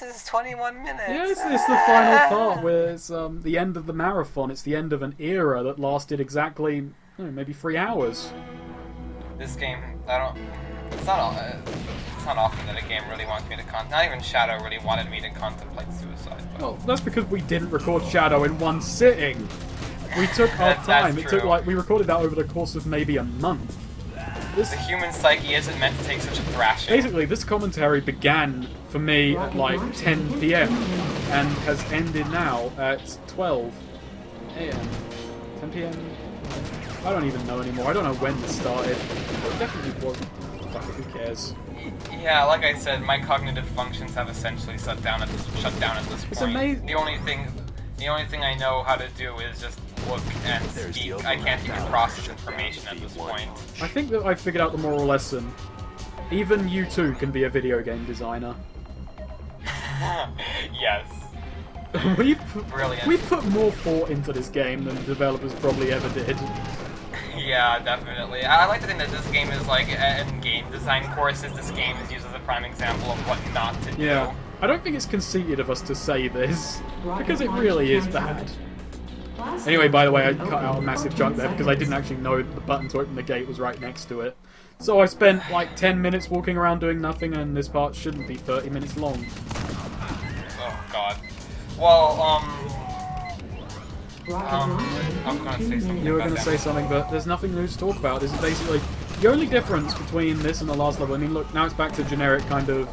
this is 21 minutes. Yeah, it's the final part where it's the end of the marathon. It's the end of an era that lasted exactly maybe 3 hours. This game, it's not often that a game really wants me to not even Shadow really wanted me to contemplate suicide. But... Well, that's because we didn't record Shadow in one sitting. We took our time. It took we recorded that over the course of maybe a month. The human psyche isn't meant to take such a thrashing. Basically, this commentary began for me at like 10 PM and has ended now at 12 AM. 10 PM? I don't even know anymore. I don't know when this started. It definitely wasn't. Fuck it, who cares? Yeah, like I said, my cognitive functions have essentially shut down at this point. It's amazing. The only thing I know how to do is just look and speak. I can't even process information at this point. I think that I figured out the moral lesson. Even you too can be a video game designer. Yes. We've Brilliant. put more thought into this game than the developers probably ever did. Yeah, definitely. I like to think that this game is like, in game design courses, this game is used as a prime example of what not to do. Yeah. I don't think it's conceited of us to say this, because it really is bad. Anyway, by the way, I cut out a massive chunk there because I didn't actually know the button to open the gate was right next to it. So I spent like 10 minutes walking around doing nothing, and this part shouldn't be 30 minutes long. Oh god. Well, I'm gonna say something. You were going to say something, but there's nothing new to talk about. This is basically the only difference between this and the last level. I mean, look, now it's back to generic kind of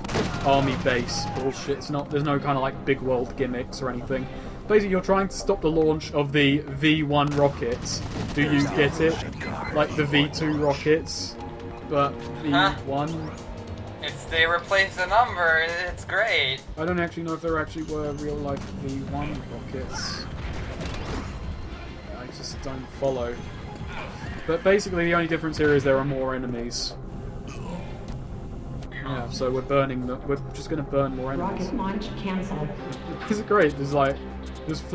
army base bullshit. There's no kind of like big world gimmicks or anything. Basically, you're trying to stop the launch of the V1 rockets. Do you get it? Like the V2 rockets, but V1. They replaced the number. It's great. I don't actually know if there actually were real life V1 rockets. I just don't follow. But basically, the only difference here is there are more enemies. Yeah, so we're just going to burn more enemies. Rocket launch cancelled. It's great. There's like, just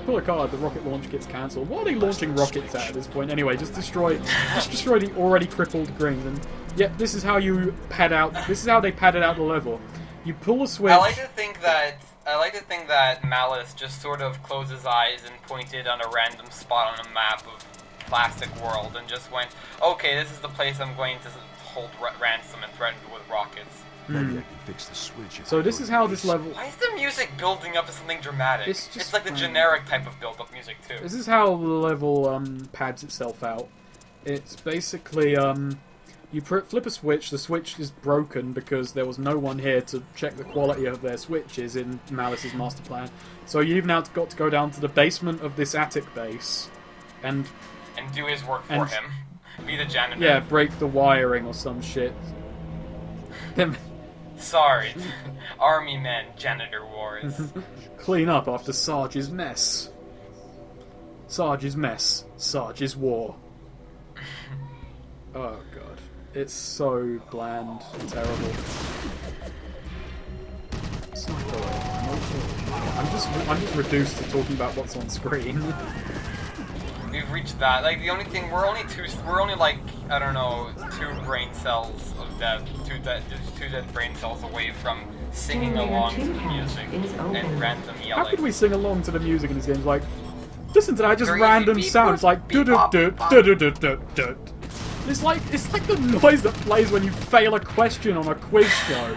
pull a card. The rocket launch gets cancelled. What are they launching rockets at this point? Anyway, just destroy the already crippled green. And yep, this is how you pad out. This is how they padded out the level. You pull a switch. I like to think that Malice just sort of closed his eyes and pointed on a random spot on a map of Plastic World and just went, okay, this is the place I'm going to hold ransom and threaten with rockets. Maybe I can fix the switch. So this is how this level... Why is the music building up to something dramatic? It's like the generic type of build-up music, too. This is how the level pads itself out. It's basically, you flip a switch, the switch is broken because there was no one here to check the quality of their switches in Malice's master plan. So you've now got to go down to the basement of this attic base and do his work for him. Be the janitor. Yeah, break the wiring or some shit. Sarge. Army men, janitor wars. Clean up after Sarge's mess. Sarge's mess. Sarge's war. Oh god. It's so bland and terrible. I'm just reduced to talking about what's on screen. We've reached that. Like, the only thing, we're only like, I don't know, 2 brain cells of death, two dead brain cells away from singing along to the music and random yelling. How could we sing along to the music in this game? It's like, listen to that, just random sounds, like do-do-do-do-do-do-do. It's like the noise that plays when you fail a question on a quiz show.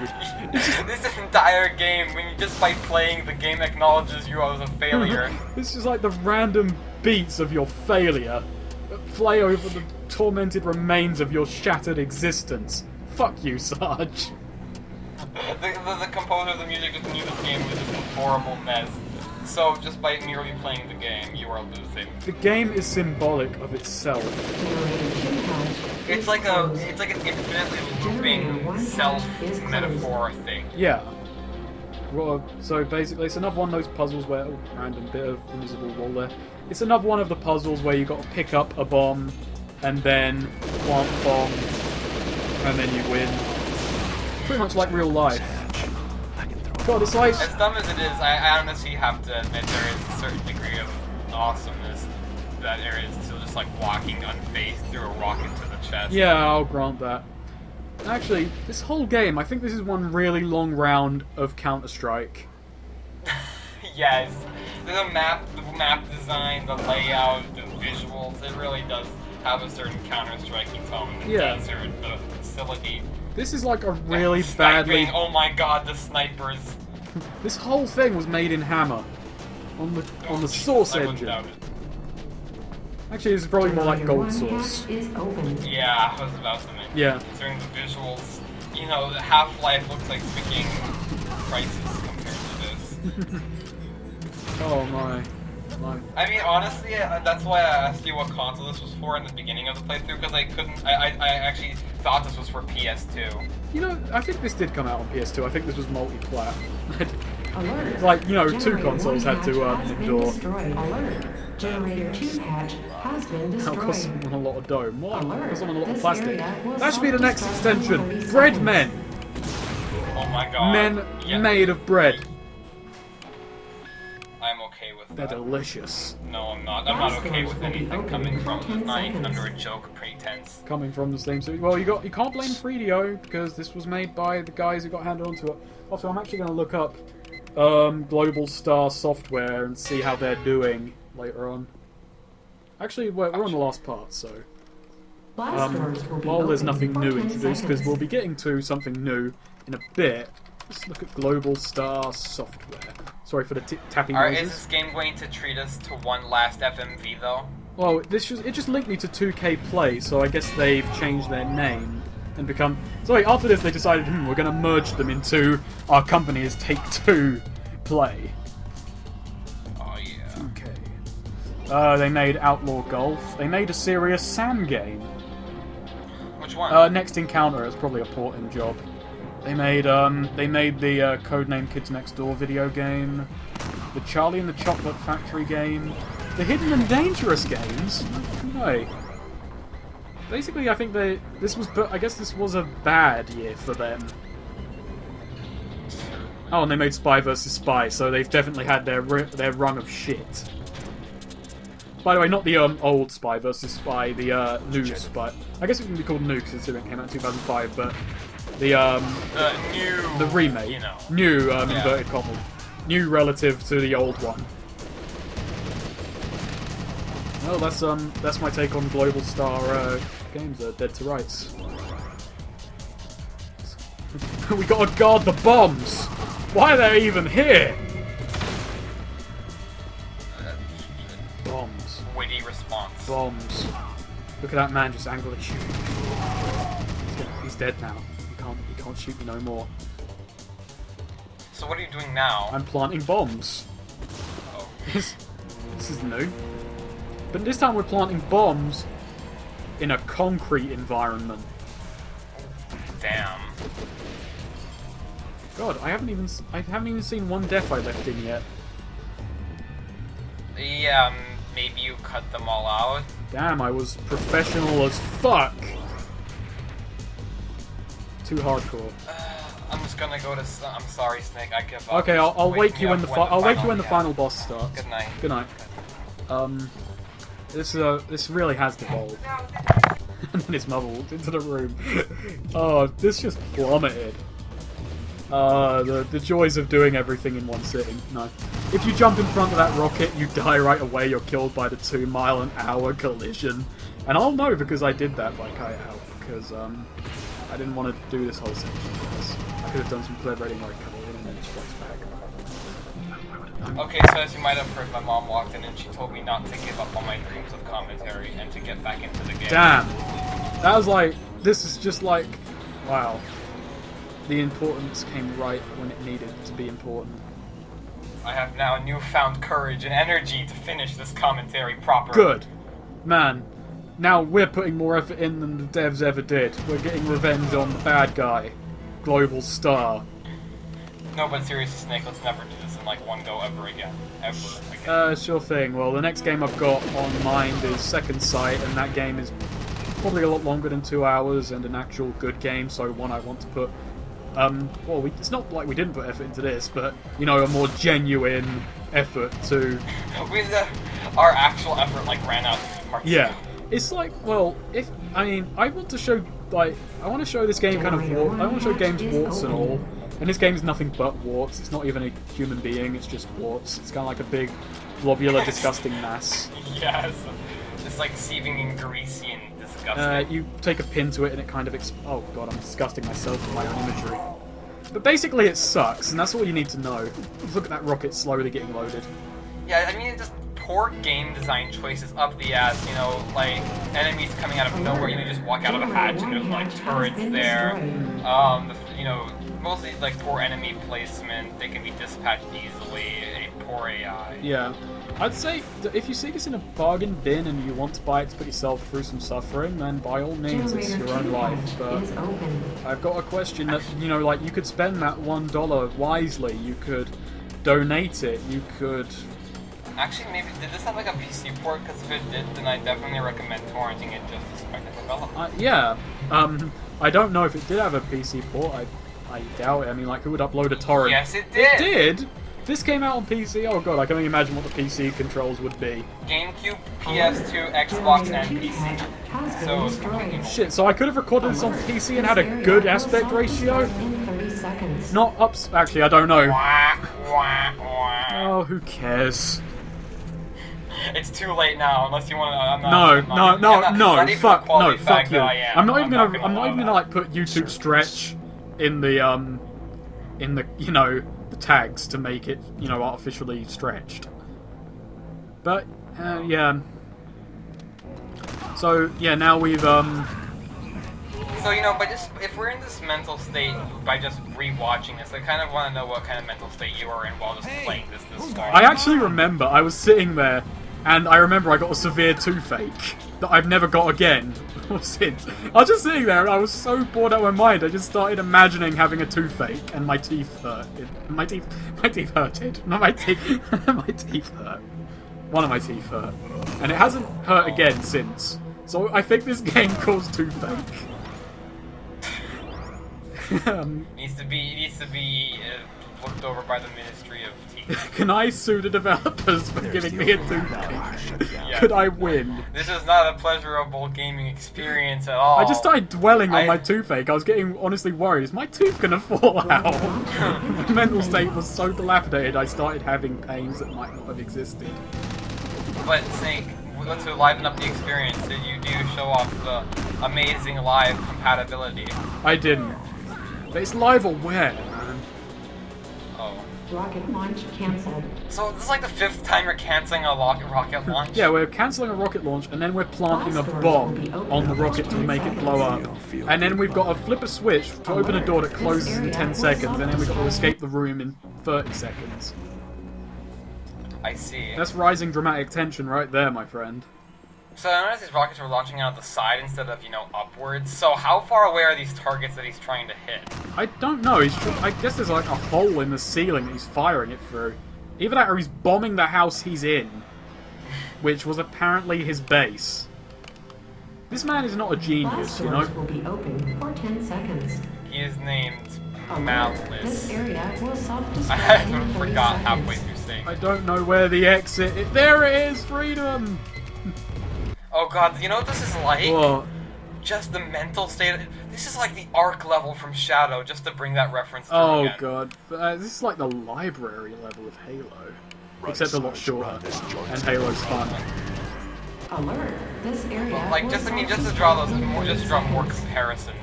This entire game, just by playing, the game acknowledges you as a failure. It's just like the random beats of your failure that play over the tormented remains of your shattered existence. Fuck you, Sarge. The composer of the music just knew this game was just a horrible mess. So, just by merely playing the game, you are losing. The game is symbolic of itself. It's like an infinitely looping self-metaphor thing. Yeah. Well, so basically, it's another one of those puzzles where... Oh, random bit of invisible wall there. It's another one of the puzzles where you got to pick up a bomb, and then plant a bomb, and then you win. Pretty much like real life. God, it's like... As dumb as it is, I honestly have to admit there is a certain degree of awesomeness that there is to just like walking unfazed through a rocket to the chest. Yeah, I'll grant that. Actually, this whole game, I think this is one really long round of Counter-Strike. Yes. The map design, the layout, the visuals, it really does have a certain Counter-Striking tone. The Yeah. desert, the facility. This is like a really Sniping, badly... oh my god, the snipers. This whole thing was made in Hammer. On the Source I wouldn't engine. doubt it. Actually, this is probably more like Gold Source. Yeah, I was about to mention. Yeah. Concerning the visuals, you know, the Half-Life looks like freaking Crisis compared to this. Oh my. I mean, honestly, that's why I asked you what console this was for in the beginning of the playthrough, because I actually thought this was for PS2. You know, I think this did come out on PS2. I think this was multi-plat. Alert. Like, you know, two Generator consoles one had to hatch has been endure. destroyed. Alert. Generator 2 hatch has been That destroyed. costs someone a lot of dough. What? Alert. Costs someone a lot of This plastic. area will That should be the next self-destruct in extension. 30 Bread seconds. men. Oh my god. Men Yeah. made of bread. I'm okay with They're that. delicious. No, I'm not. I'm not okay with anything coming from design under a joke pretense. Coming from the same series. Well, you can't blame 3DO because this was made by the guys who got handed onto it. Also, I'm actually going to look up Global Star Software and see how they're doing later on. Actually, we're on the last part, so... Blast doors will be Well, there's open nothing for new 10 introduced because seconds. we'll be getting to something new in a bit. Let's look at Global Star Software. Sorry for the tapping Alright, is noises. this game going to treat us to one last FMV though? Well, it just linked me to 2K Play, so I guess they've changed their name and become... Sorry, after this they decided, we're going to merge them into our company as Take-Two Play. Oh yeah. 2K. They made Outlaw Golf. They made a serious Sam game. Which one? Next Encounter is probably a porting job. They made the Codename Kids Next Door video game, the Charlie and the Chocolate Factory game, the Hidden and Dangerous games. No. Basically, I think I guess this was a bad year for them. Oh, and they made Spy vs. Spy, so they've definitely had their run of shit. By the way, not the old Spy vs. Spy, the new Spy. I guess it can be called new because it came out in 2005, but the new... the remake, You know. new inverted commas, new relative to the old one. Well, that's my take on Global Star games. Dead to Rights. We gotta guard the bombs. Why are they even here? Bombs. Witty response. Bombs. Look at that man just angrily shooting. He's dead now. He can't shoot me no more. So what are you doing now? I'm planting bombs. Oh. This is new. But this time we're planting bombs in a concrete environment. Damn. God, I haven't even seen one death I left in yet. Yeah, maybe you cut them all out. Damn, I was professional as fuck. Too hardcore. I'm just gonna go to. I'm sorry, Snake. I give up. Okay, I'll wake me you when up I'll wake you when the yeah. final boss starts. Good night. Good night. This really has devolved. And then his mother walked into the room. Oh, this just plummeted. The joys of doing everything in one sitting. No. If you jump in front of that rocket, you die right away. You're killed by the 2-mile-an-hour collision. And I'll know because I did that by Kite Out. Because, I didn't want to do this whole section for this. I could have done some clever editing where I cut it in and then just back. Okay, so as you might have heard, my mom walked in and she told me not to give up on my dreams of commentary and to get back into the game. Damn! That was like... This is just like... Wow. The importance came right when it needed to be important. I have now newfound courage and energy to finish this commentary properly. Good. Man, now we're putting more effort in than the devs ever did. We're getting revenge on the bad guy. Global Star. No, but seriously, Snake, let's never do this in like one go ever again. Ever again. Sure thing. Well, the next game I've got on mind is Second Sight, and that game is probably a lot longer than 2 hours and an actual good game, so one I want to put... well, it's not like we didn't put effort into this, but, you know, a more genuine effort to... Our actual effort like ran out of parts. Yeah. It's like, well, I want to show like, I want to show this game kind of I want to show games warts and all. And this game is nothing but warts. It's not even a human being, it's just warts. It's kind of like a big, globular, disgusting mass. Yes. It's like seething and greasy and disgusting. You take a pin to it and it kind of oh god, I'm disgusting myself with my own imagery. But basically it sucks, and that's all you need to know. Look at that rocket slowly getting loaded. Yeah, I mean, it's just poor game design choices up the ass, you know, like, enemies coming out of nowhere, you just walk out of a hatch and there's, like, turrets there. You know, mostly, like, poor enemy placement, they can be dispatched easily, a poor AI. Yeah. I'd say, that if you see this in a bargain bin and you want to buy it to put yourself through some suffering, then by all means, it's your own life, but I've got a question that, you know, like, you could spend that $1 wisely, you could donate it, you could... Actually, maybe, did this have like a PC port? Because if it did, then I definitely recommend torrenting it just to spec the development. Yeah. I don't know if it did have a PC port. I doubt it. I mean, like, who would upload a torrent? Yes, it did! It did? This came out on PC? Oh god, I can only imagine what the PC controls would be. GameCube, PS2, Xbox, and PC. So, it's completely... Shit, so I could have recorded this on PC and had a good aspect ratio? Not ups... Actually, I don't know. Oh, who cares? It's too late now, unless you want to. Fuck you. I'm not even gonna like put YouTube stretch in the you know, the tags to make it, you know, artificially stretched. But yeah. So yeah, now we've So, you know, but just if we're in this mental state by just rewatching this, I kind of want to know what kind of mental state you were in while just playing this far. I actually remember I was sitting there, and I remember I got a severe toothache that I've never got again since. I was just sitting there, and I was so bored out of my mind. I just started imagining having a toothache, and my teeth hurt. My teeth hurted. Not my teeth. My teeth hurt. One of my teeth hurt, and it hasn't hurt again since. So I think this game caused toothache. Needs to be looked over by the Ministry of Teeth. Can I sue the developers for giving me a toothache? Yeah. Could I win? This is not a pleasurable gaming experience at all. I just started dwelling on my toothache. I was getting honestly worried. Is my tooth gonna fall out? My mental state was so dilapidated, I started having pains that might not have existed. But Snake, to liven up the experience, did you show off the amazing live compatibility? I didn't. But it's live or where, man? Oh. Rocket launch cancelled. So this is like the 5th time you're cancelling a rocket launch? Yeah, we're cancelling a rocket launch, and then we're planting a bomb on the rocket to make it blow up. And then we've got to flip a switch to open a door that closes in 10 seconds, and then we've got to escape the room in 30 seconds. I see. That's rising dramatic tension right there, my friend. So I noticed these rockets were launching out of the side instead of, you know, upwards. So how far away are these targets that he's trying to hit? I don't know. I guess there's like a hole in the ceiling that he's firing it through. Either that or he's bombing the house he's in, which was apparently his base. This man is not a genius, you know? Will be open for 10 seconds. He is named Malice. This area will self-destruct I in 30 forgot seconds. halfway through saying. I don't know where the exit is. There it is! Freedom! Oh god, you know what this is like? What? Just the mental state. This is like the Ark level from Shadow, just to bring that reference to Oh again. god. This is like the library level of Halo. Except a lot shorter. And Halo's fun. Alert! This area. Like, will just to draw more comparisons.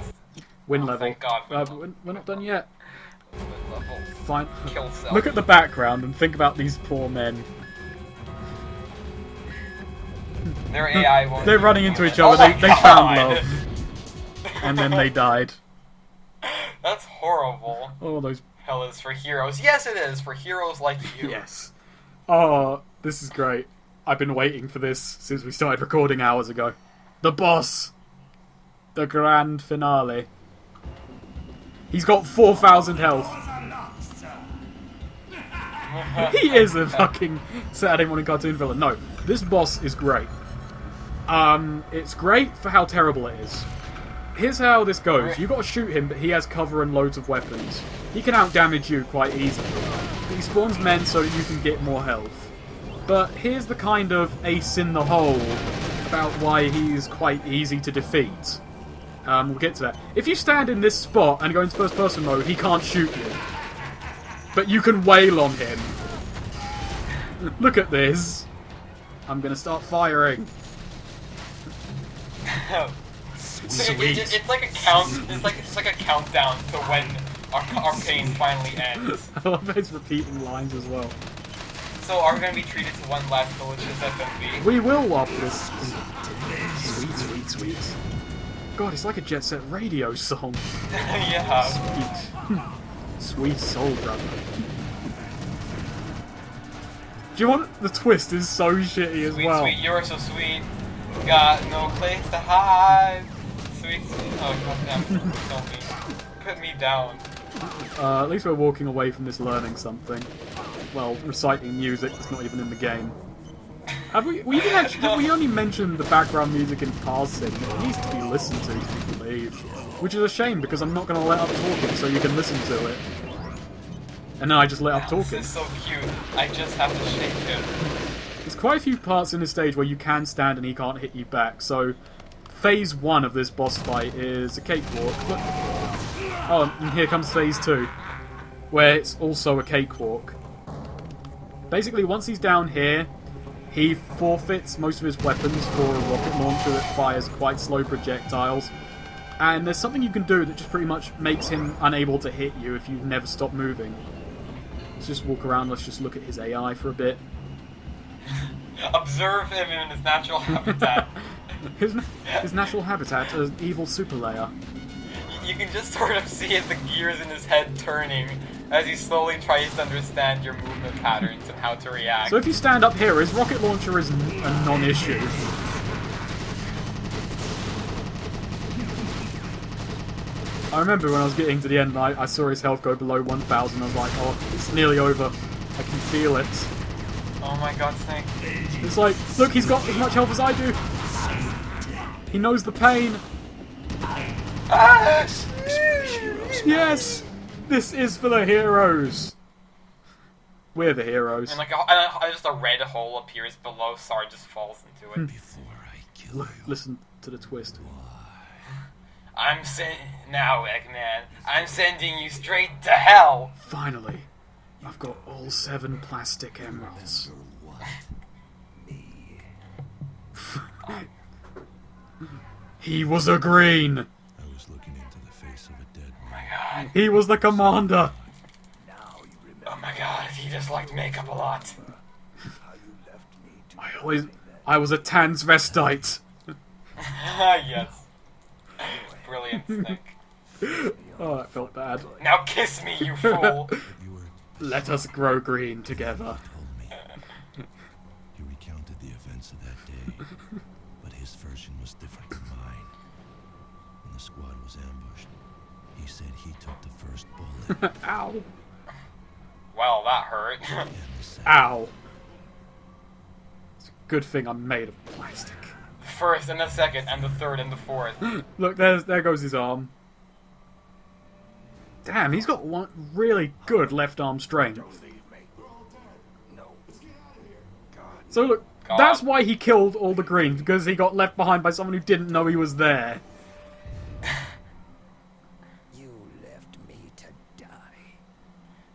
Win Oh, level. thank God. We're not done yet. Level. Fine. Kill cell. Look at the background and think about these poor men. Their AI won't. They're running into each Oh other. my They God. found love. And then they died. That's horrible. Oh, those... Hell is for heroes. Yes, it is for heroes like you. Yes. Oh, this is great. I've been waiting for this since we started recording hours ago. The boss! The grand finale. He's got 4,000 health. He is a fucking Saturday morning cartoon villain. No, this boss is great. It's great for how terrible it is. Here's how this goes. You gotta shoot him, but he has cover and loads of weapons. He can outdamage you quite easily. He spawns men so that you can get more health. But here's the kind of ace in the hole about why he's quite easy to defeat. We'll get to that. If you stand in this spot and go into first person mode, he can't shoot you. But you can wail on him. Look at this. I'm gonna start firing. Sweet. It's like a count. It's like a countdown to when our pain finally ends. I love his repeating lines as well. So are we gonna be treated to one last delicious FMV? We will after this. Sweet, sweet, sweet. God, it's like a Jet Set Radio song. Yeah. Sweet. Sweet soul, brother. Do you want the twist is so shitty as Sweet, well. sweet, you're so sweet. Got no place to hide. Sweet, sweet. Oh, goddamn. Don't me. Put me down. At least we're walking away from this learning something. Well, reciting music that's not even in the game. Have we didn't actually, did we only mention the background music in passing? It needs to be listened to be believed. Which is a shame because I'm not going to let up talking so you can listen to it. And then I just let up talking. This is so cute. I just have to shake him. There's quite a few parts in this stage where you can stand and he can't hit you back, so phase 1 of this boss fight is a cakewalk. Look. Oh, and here comes phase 2, where it's also a cakewalk. Basically, once he's down here, he forfeits most of his weapons for a rocket launcher that fires quite slow projectiles. And there's something you can do that just pretty much makes him unable to hit you if you never stop moving. Let's just walk around, let's just look at his AI for a bit. Observe him in his natural habitat. his natural habitat is evil super layer. You can just sort of see the gears in his head turning as he slowly tries to understand your movement patterns and how to react. So if you stand up here, his rocket launcher is a non-issue. I remember when I was getting to the end, I saw his health go below 1,000. I was like, oh, it's nearly over. I can feel it. Oh my god, Snake. It's like, look, he's got as much health as I do. He knows the pain. Ah! Yes! This is for the heroes. We're the heroes. And like, just a red hole appears below. Sarge just falls into it. Before I kill you. Listen to the twist. Now, Eggman, I'm sending you straight to hell. Finally, I've got all 7 plastic emeralds. He was a green. I was looking into the face of a dead Oh man. my god. He was the commander. Oh my god, he just liked makeup a lot. I was a transvestite. Yes. Brilliant, Snake. Oh, that felt bad. Now kiss me, you fool. You were Let us grow green together. told me. He recounted the events of that day, but his version was different from mine. When the squad was ambushed, he said he took the first bullet. Ow. Well, that hurt. And the second. Ow. It's a good thing I'm made of plastic. The first and the second and the third and the fourth. Look, there goes his arm. Damn, he's got one really good left arm strength. So look, God. that's why he killed all the Greens, because he got left behind by someone who didn't know he was there. You left me to die.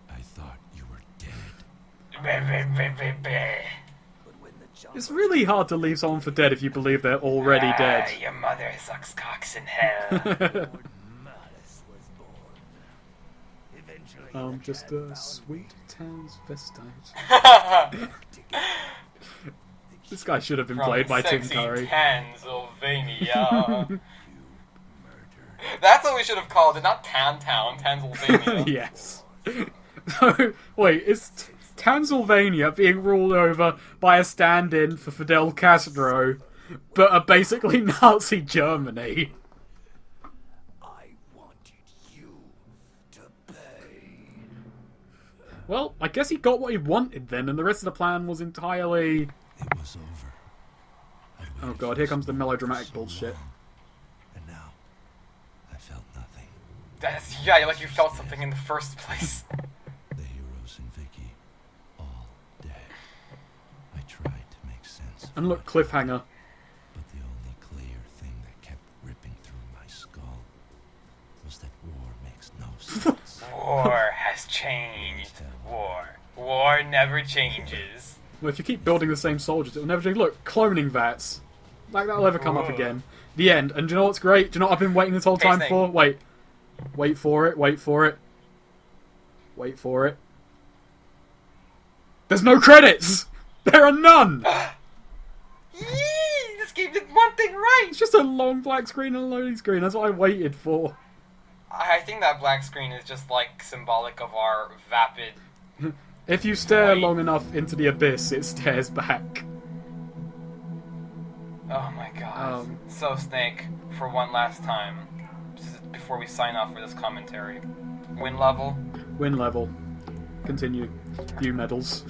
I thought you were dead. But when the jump It's really hard to leave someone for dead if you believe they're already dead. Your mother sucks cocks in hell. Malice was born. Eventually, Just a sweet transvestite. This guy should have been From played by Tim sexy Curry. Tanzylvania. That's what we should have called it, not Town, Tanzylvania. Yes. So, wait, is Transylvania being ruled over by a stand-in for Fidel Castro, but are basically Nazi Germany? I wanted you to pay. Well, I guess he got what he wanted then, and the rest of the plan was entirely... It was over. I'd Oh waited god, for here this comes the moment melodramatic so bullshit. long, and now I felt nothing. Yeah, like you felt something in the first place. The heroes and Vicky, all dead. I tried to make sense of And look, it, cliffhanger. but the only clear thing that kept ripping through my skull War never changes. Well, if you keep building the same soldiers, it'll never change. Look, cloning vats. Like, that'll ever come up Ooh. again. The end. And do you know what's great? Do you know what I've been waiting this whole time Pacing. for? Wait. Wait for it, wait for it. Wait for it. There's no credits! There are none! Yee! This game did one thing right! It's just a long black screen and a loading screen. That's what I waited for. I think that black screen is just, like, symbolic of our vapid... If you stare Wait. long enough into the abyss, it stares back. Oh my god. So, Snake, for one last time, before we sign off for this commentary. Win level? Win level. Continue. View medals.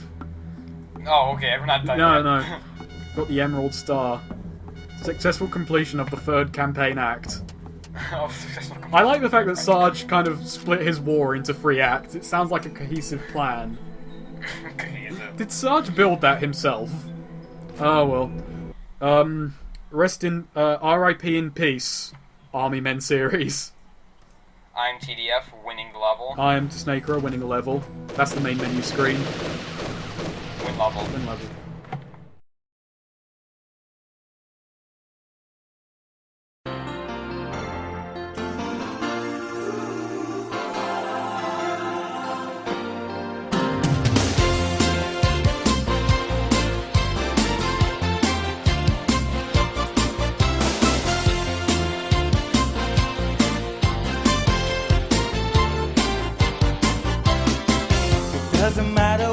Oh, okay, we're not done No, yet. no. Got the Emerald Star. Successful completion of the 3rd campaign act. Oh, successful I like the fact that Sarge kind of split his war into 3 acts. It sounds like a cohesive plan. Cohesive. Did Sarge build that himself? Oh well. Rest in R.I.P. in peace, Army Men series. I'm TDF, winning the level. I am Snaker, winning a level. That's the main menu screen. Win level. Win level. Doesn't matter